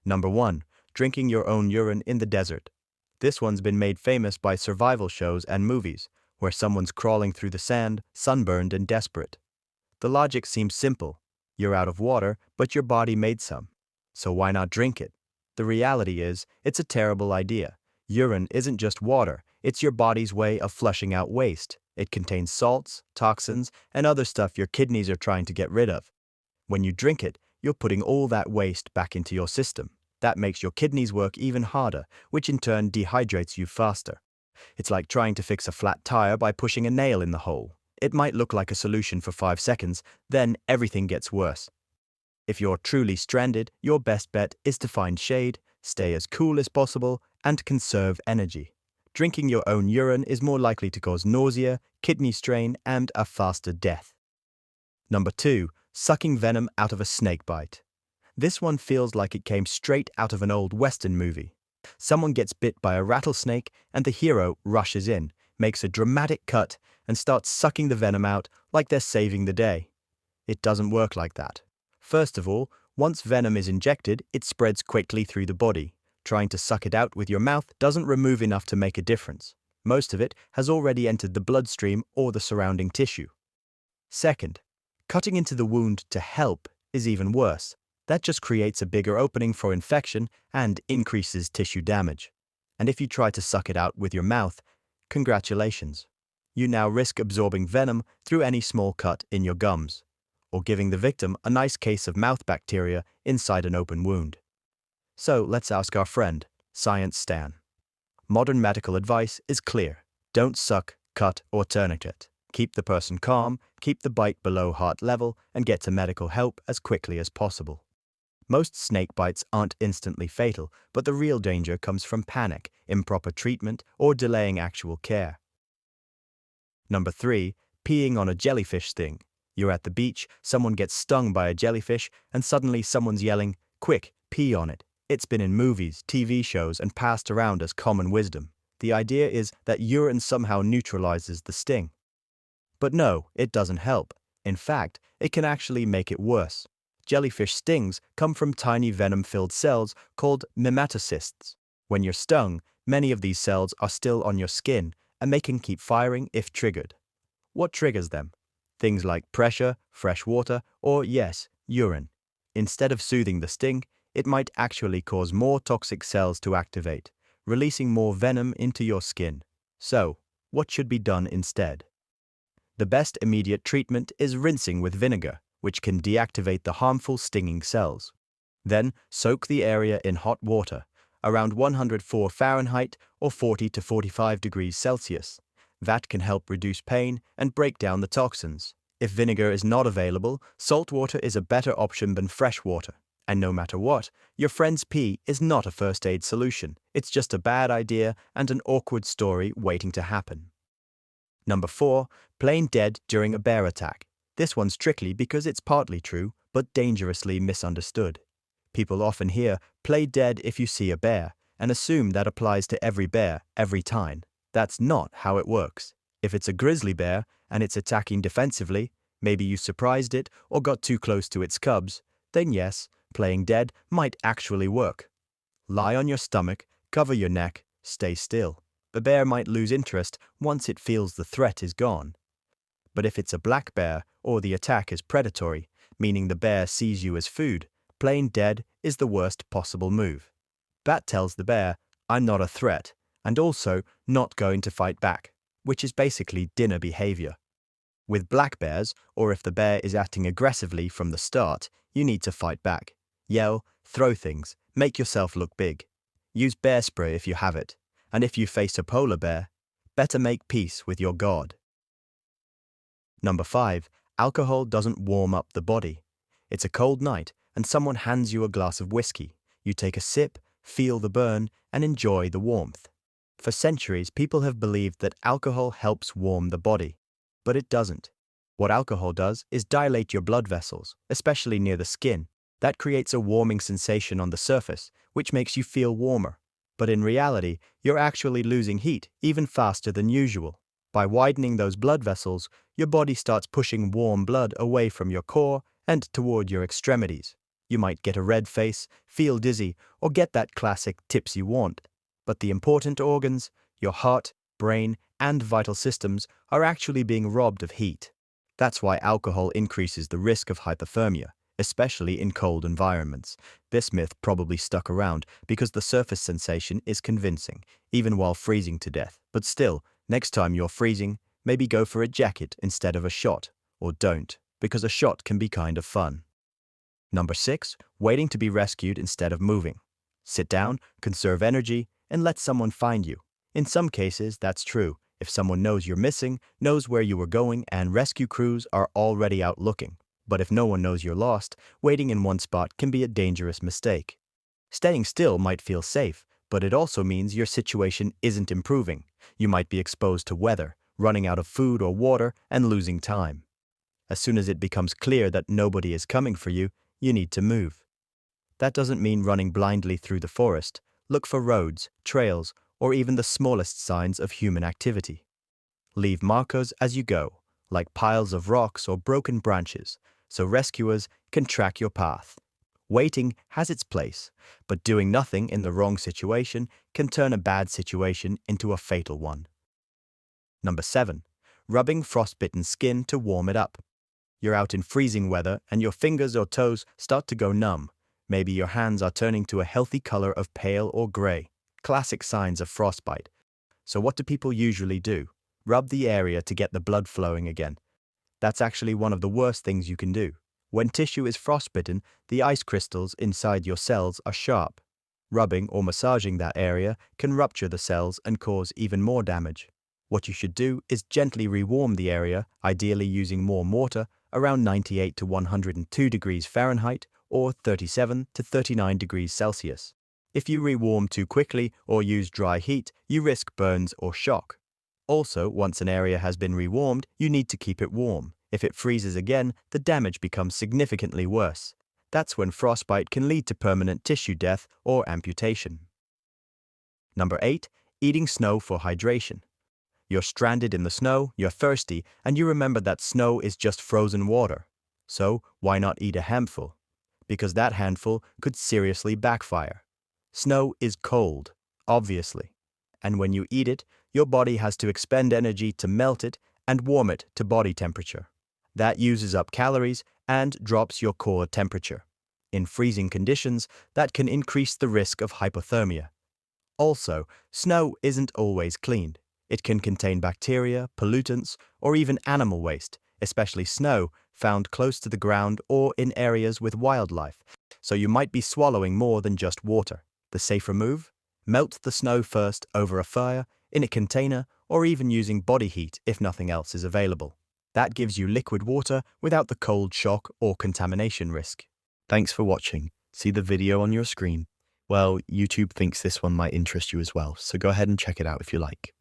Number 1. Drinking your own urine in the desert. This one's been made famous by survival shows and movies, where someone's crawling through the sand, sunburned and desperate. The logic seems simple. You're out of water, but your body made some. So why not drink it? The reality is, it's a terrible idea. Urine isn't just water, it's your body's way of flushing out waste. It contains salts, toxins, and other stuff your kidneys are trying to get rid of. When you drink it, you're putting all that waste back into your system. That makes your kidneys work even harder, which in turn dehydrates you faster. It's like trying to fix a flat tire by pushing a nail in the hole. It might look like a solution for 5 seconds, then everything gets worse. If you're truly stranded, your best bet is to find shade, stay as cool as possible, and conserve energy. Drinking your own urine is more likely to cause nausea, kidney strain, and a faster death. Number 2. Sucking venom out of a snake bite. This one feels like it came straight out of an old Western movie. Someone gets bit by a rattlesnake, and the hero rushes in, makes a dramatic cut, and starts sucking the venom out like they're saving the day. It doesn't work like that. First of all, once venom is injected, it spreads quickly through the body. Trying to suck it out with your mouth doesn't remove enough to make a difference. Most of it has already entered the bloodstream or the surrounding tissue. Second, cutting into the wound to help is even worse. That just creates a bigger opening for infection and increases tissue damage. And if you try to suck it out with your mouth, congratulations. You now risk absorbing venom through any small cut in your gums, or giving the victim a nice case of mouth bacteria inside an open wound. So let's ask our friend, Science Stan. Modern medical advice is clear. Don't suck, cut, or tourniquet. Keep the person calm, keep the bite below heart level, and get to medical help as quickly as possible. Most snake bites aren't instantly fatal, but the real danger comes from panic, improper treatment, or delaying actual care. Number 3. Peeing on a jellyfish sting. You're at the beach, someone gets stung by a jellyfish, and suddenly someone's yelling, "Quick, pee on it." It's been in movies, TV shows, and passed around as common wisdom. The idea is that urine somehow neutralizes the sting. But no, it doesn't help. In fact, it can actually make it worse. Jellyfish stings come from tiny venom-filled cells called nematocysts. When you're stung, many of these cells are still on your skin, and they can keep firing if triggered. What triggers them? Things like pressure, fresh water, or yes, urine. Instead of soothing the sting, it might actually cause more toxic cells to activate, releasing more venom into your skin. So, what should be done instead? The best immediate treatment is rinsing with vinegar, which can deactivate the harmful stinging cells. Then, soak the area in hot water, around 104 Fahrenheit or 40 to 45 degrees Celsius. That can help reduce pain and break down the toxins. If vinegar is not available, salt water is a better option than fresh water. And no matter what, your friend's pee is not a first aid solution. It's just a bad idea and an awkward story waiting to happen. Number 4. Playing dead during a bear attack. This one's tricky because it's partly true, but dangerously misunderstood. People often hear, "play dead if you see a bear," and assume that applies to every bear, every time. That's not how it works. If it's a grizzly bear and it's attacking defensively, maybe you surprised it or got too close to its cubs, then yes, playing dead might actually work. Lie on your stomach, cover your neck, stay still. The bear might lose interest once it feels the threat is gone. But if it's a black bear or the attack is predatory, meaning the bear sees you as food, playing dead is the worst possible move. That tells the bear, "I'm not a threat, and also not going to fight back," which is basically dinner behavior. With black bears, or if the bear is acting aggressively from the start, you need to fight back. Yell, throw things, make yourself look big. Use bear spray if you have it, and if you face a polar bear, better make peace with your god. Number 5. Alcohol doesn't warm up the body. It's a cold night, and someone hands you a glass of whiskey. You take a sip, feel the burn, and enjoy the warmth. For centuries, people have believed that alcohol helps warm the body, but it doesn't. What alcohol does is dilate your blood vessels, especially near the skin. That creates a warming sensation on the surface, which makes you feel warmer. But in reality, you're actually losing heat even faster than usual. By widening those blood vessels, your body starts pushing warm blood away from your core and toward your extremities. You might get a red face, feel dizzy, or get that classic tips you want. But the important organs, your heart, brain, and vital systems, are actually being robbed of heat. That's why alcohol increases the risk of hypothermia, especially in cold environments. This myth probably stuck around because the surface sensation is convincing, even while freezing to death. But still, next time you're freezing, maybe go for a jacket instead of a shot, or don't, because a shot can be kind of fun. Number 6, waiting to be rescued instead of moving. Sit down, conserve energy, and let someone find you. In some cases, that's true. If someone knows you're missing, knows where you were going, and rescue crews are already out looking. But if no one knows you're lost, waiting in one spot can be a dangerous mistake. Staying still might feel safe, but it also means your situation isn't improving. You might be exposed to weather, running out of food or water, and losing time. As soon as it becomes clear that nobody is coming for you, you need to move. That doesn't mean running blindly through the forest. Look for roads, trails, or even the smallest signs of human activity. Leave markers as you go, like piles of rocks or broken branches, so rescuers can track your path. Waiting has its place, but doing nothing in the wrong situation can turn a bad situation into a fatal one. Number 7, rubbing frostbitten skin to warm it up. You're out in freezing weather and your fingers or toes start to go numb. Maybe your hands are turning to a healthy color of pale or gray. Classic signs of frostbite. So what do people usually do? Rub the area to get the blood flowing again. That's actually one of the worst things you can do. When tissue is frostbitten, the ice crystals inside your cells are sharp. Rubbing or massaging that area can rupture the cells and cause even more damage. What you should do is gently rewarm the area, ideally using warm water, around 98 to 102 degrees Fahrenheit or 37 to 39 degrees Celsius. If you rewarm too quickly or use dry heat, you risk burns or shock. Also, once an area has been rewarmed, you need to keep it warm. If it freezes again, the damage becomes significantly worse. That's when frostbite can lead to permanent tissue death or amputation. Number 8, eating snow for hydration. You're stranded in the snow, you're thirsty, and you remember that snow is just frozen water. So, why not eat a handful? Because that handful could seriously backfire. Snow is cold, obviously. And when you eat it, your body has to expend energy to melt it and warm it to body temperature. That uses up calories and drops your core temperature. In freezing conditions, that can increase the risk of hypothermia. Also, snow isn't always cleaned. It can contain bacteria, pollutants, or even animal waste, especially snow found close to the ground or in areas with wildlife, so you might be swallowing more than just water. The safer move? Melt the snow first over a fire, in a container, or even using body heat if nothing else is available. That gives you liquid water without the cold shock or contamination risk. Thanks for watching. See the video on your screen? Well, YouTube thinks this one might interest you as well, so go ahead and check it out if you like.